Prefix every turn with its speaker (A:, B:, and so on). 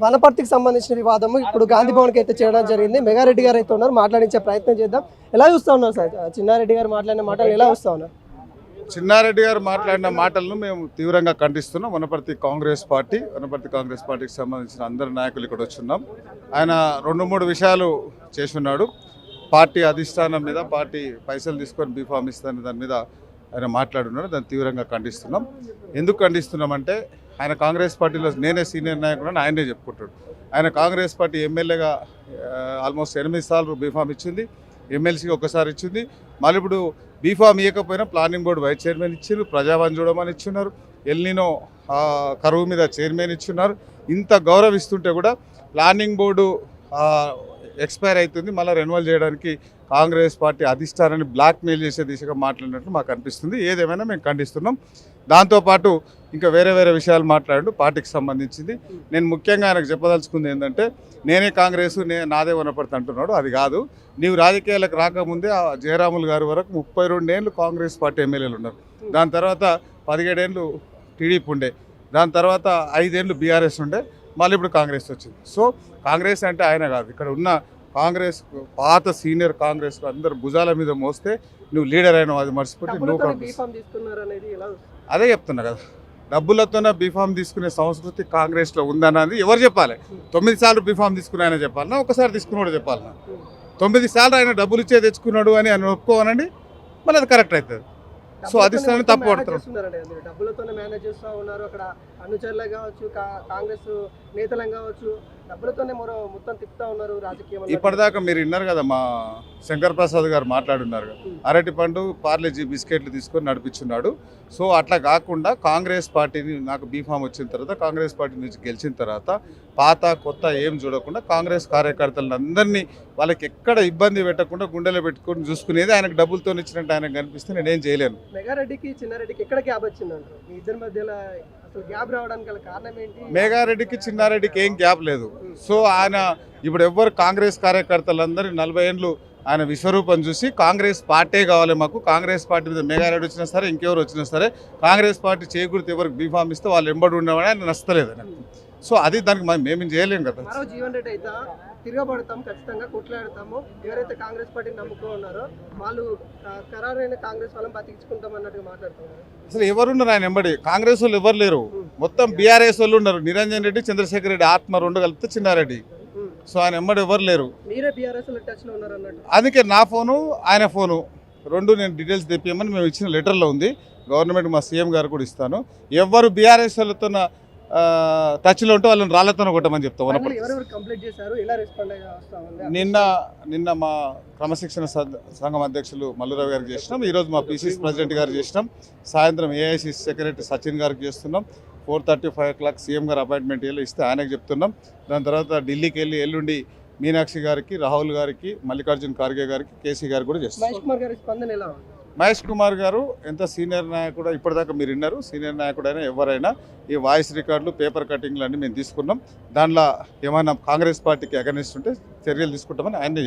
A: వనపర్తికి సంబంధించిన వివాదము ఇప్పుడు గాంధీ భవన్కి అయితే చేయడం జరిగింది. మెగారెడ్డి గారు అయితే ఉన్నారు, మాట్లాడించే ప్రయత్నం చేద్దాం. ఎలా చూస్తా ఉన్నారు సార్ చిన్నారెడ్డి గారు మాట్లాడిన మాటలు ఎలా చూస్తా ఉన్నారు?
B: చిన్నారెడ్డి గారు మాట్లాడిన మాటలను మేము తీవ్రంగా ఖండిస్తున్నాం. వనపర్తి కాంగ్రెస్ పార్టీకి సంబంధించిన అందరి నాయకులు ఇక్కడ వచ్చున్నాం. ఆయన 2-3 విషయాలు చేస్తున్నాడు. పార్టీ అధిష్టానం మీద పార్టీ పైసలు తీసుకొని బీఫామ్ ఇస్తాను దాని మీద ఆయన మాట్లాడున్నాడు. దాన్ని తీవ్రంగా ఖండిస్తున్నాం. ఎందుకు ఖండిస్తున్నామంటే ఆయన కాంగ్రెస్ పార్టీలో నేనే సీనియర్ నాయకుడు అని ఆయనే చెప్పుకుంటాడు. ఆయన కాంగ్రెస్ పార్టీ ఎమ్మెల్యేగా ఆల్మోస్ట్ 8 సార్లు బీఫామ్ ఇచ్చింది, ఎమ్మెల్సీకి ఒకసారి ఇచ్చింది. మళ్ళీ ఇప్పుడు బీఫామ్ ఇవ్వకపోయినా ప్లానింగ్ బోర్డు వైస్ చైర్మన్ ఇచ్చారు, ప్రజావాణి చూడమని ఇచ్చున్నారు, ఎల్నినో కరువు మీద చైర్మన్ ఇచ్చున్నారు. ఇంత గౌరవిస్తుంటే కూడా ప్లానింగ్ బోర్డు ఎక్స్పైర్ అవుతుంది, మళ్ళీ రెన్యువల్ చేయడానికి కాంగ్రెస్ పార్టీ అధిష్టానాన్ని బ్లాక్మెయిల్ చేసే దిశగా మాట్లాడినట్లు మాకు అనిపిస్తుంది. ఏదేమైనా మేము ఖండిస్తున్నాం. దాంతోపాటు ఇంకా వేరే విషయాలు మాట్లాడు పార్టీకి సంబంధించింది. నేను ముఖ్యంగా ఆయనకు చెప్పదలుచుకుంది ఏంటంటే నేనే కాంగ్రెస్ నాదే వనపర్తి అంటున్నాడు. అది కాదు. నీవు రాజకీయాలకు రాకముందే జయరాములు గారి వరకు 32 ఏళ్ళు కాంగ్రెస్ పార్టీ ఎమ్మెల్యేలు ఉన్నారు. దాని తర్వాత 17 ఏళ్ళు టీడీపీ ఉండే, దాని తర్వాత 5 ఏళ్ళు బీఆర్ఎస్ ఉండే, మళ్ళీ ఇప్పుడు కాంగ్రెస్ వచ్చింది. సో కాంగ్రెస్ అంటే ఆయన కాదు, ఇక్కడ ఉన్న కాంగ్రెస్ పాత సీనియర్ కాంగ్రెస్ అందరు భుజాల మీద మోస్తే నువ్వు లీడర్ అయినా అది మర్చిపోతే నువ్వు కాంగ్రెస్. అదే చెప్తున్నా కదా, డబ్బులతోనే బీఫామ్ తీసుకునే సంస్కృతి కాంగ్రెస్లో ఉందన్నది ఎవరు చెప్పాలి? 9 సార్లు బీఫామ్ తీసుకుని ఆయన చెప్పాలన్నా, ఒకసారి తీసుకున్నాడు చెప్పాలన్నా? 9 సార్లు ఆయన డబ్బులు ఇచ్చే తెచ్చుకున్నాడు అని ఆయన ఒప్పుకోవనండి, మళ్ళీ అది కరెక్ట్ అవుతుంది. సో అధిష్టానం తప్పు పడుతున్నారు.
A: డబ్బులతోనే మేనేజ్ చేస్తూ ఉన్నారు. అక్కడ అనుచరులు కావచ్చు, కాంగ్రెస్ నేతలు కావచ్చు, డబ్బులతోనే మొత్తం తిప్పుతా ఉన్నారు రాజకీయం.
B: ఇప్పటిదాకా మీరు విన్నారు కదా, మా శంకర్ ప్రసాద్ గారు మాట్లాడున్నారు, అరటి పండు పార్లేజీ బిస్కెట్లు తీసుకొని నడిపించున్నాడు. సో అట్లా కాకుండా కాంగ్రెస్ పార్టీని నాకు బీఫామ్ వచ్చిన తర్వాత కాంగ్రెస్ పార్టీ నుంచి గెలిచిన తర్వాత పాత కొత్త ఏం చూడకుండా కాంగ్రెస్ కార్యకర్తలను అందరినీ వాళ్ళకి ఎక్కడ ఇబ్బంది పెట్టకుండా గుండెలో పెట్టుకొని చూసుకునేది. ఆయనకు డబ్బులతో ఇచ్చినట్టు ఆయనకు కనిపిస్తే నేనేం చేయలేను.
A: మెగారెడ్డికి చిన్నారెడ్డికి ఎక్కడ గ్యాప్ వచ్చిందంటారు? మీ ఇద్దరి మధ్యలో అసలు గ్యాప్ రావడానికి గల కారణం ఏంటి?
B: మెగారెడ్డికి చిన్నారెడ్డికి ఏం గ్యాప్ లేదు. సో ఆయన ఇప్పుడు ఎవ్వరు కాంగ్రెస్ కార్యకర్తలందరూ 40 ఏళ్ళు ఆయన విశ్వరూపం చూసి కాంగ్రెస్ పార్టీ కావాలి మాకు, కాంగ్రెస్ పార్టీ మీద మెగారెడ్డి వచ్చినా సరే ఇంకెవరు వచ్చినా సరే కాంగ్రెస్ పార్టీ చేకూరితే ఎవరికి బీఫామ్ ఇస్తే వాళ్ళు ఎంబడి ఉండేవాడు ఆయన నచ్చలేదు. సో అది దానికి మేమేం చేయలేం కదా.
A: జీవన్ రెడ్డి అయితే తిరగబడతాం, ఖచ్చితంగా కొట్లాడతాము, ఎవరైతే కాంగ్రెస్ పార్టీని నమ్ముకున్నారో వాళ్ళు ఖరారైన కాంగ్రెస్ వాళ్ళని బతికించుకుంటాం అన్నట్టుగా మాట్లాడుతున్నారు.
B: అసలు ఎవరున్నారు ఆయన ఎంబడి? కాంగ్రెస్ వాళ్ళు ఎవరు లేరు, మొత్తం బీఆర్ఎస్ వాళ్ళు ఉన్నారు. నిరంజన్ రెడ్డి, చంద్రశేఖర్ రెడ్డి ఆత్మ 2 కలిపితే చిన్నారెడ్డి. సో ఆయన ఎంబడి ఎవరు లేరు.
A: మీరే బీఆర్ఎస్ టచ్ లో ఉన్నారు అన్నట్టు.
B: అందుకే నా ఫోను ఆయన ఫోను 2 నేను డీటెయిల్స్ తెప్పియమని మేము ఇచ్చిన లెటర్లో ఉంది. గవర్నమెంట్ మా సీఎం గారు కూడా ఇస్తాను. ఎవరు బీఆర్ఎస్ వాళ్ళతో టచ్లో ఉంటే వాళ్ళని రాళ్లతో కొట్టమని చెప్తాం. నిన్న మా క్రమశిక్షణ సంఘం అధ్యక్షులు మల్లురావు గారికి చేసినాం, ఈరోజు మా పీసీసీ ప్రెసిడెంట్ గారికి చేసినాం, సాయంత్రం ఏఐసీసీ సెక్రటరీ సచిన్ గారికి చేస్తున్నాం. 4:30-5 o'clock సీఎం గారు అపాయింట్మెంట్ ఇస్తే ఆయనకు చెప్తున్నాం. దాని తర్వాత ఢిల్లీకి వెళ్ళి ఎల్లుండి మీనాక్షి గారికి, రాహుల్ గారికి, మల్లికార్జున్ ఖార్గే గారికి, కేసీ గారికి కూడా చేస్తున్నాం. మహేష్ కుమార్ గారు ఎంత సీనియర్ నాయకుడు, ఇప్పటిదాకా మీరు విన్నారు, సీనియర్ నాయకుడైనా ఎవరైనా ఈ వాయిస్ రికార్డులు పేపర్ కటింగ్లు అన్నీ మేము తీసుకున్నాం. దాంట్లో ఏమైనా కాంగ్రెస్ పార్టీకి అగెనిస్ట్ ఉంటే చర్యలు తీసుకుంటామని ఆయనే చెప్పారు.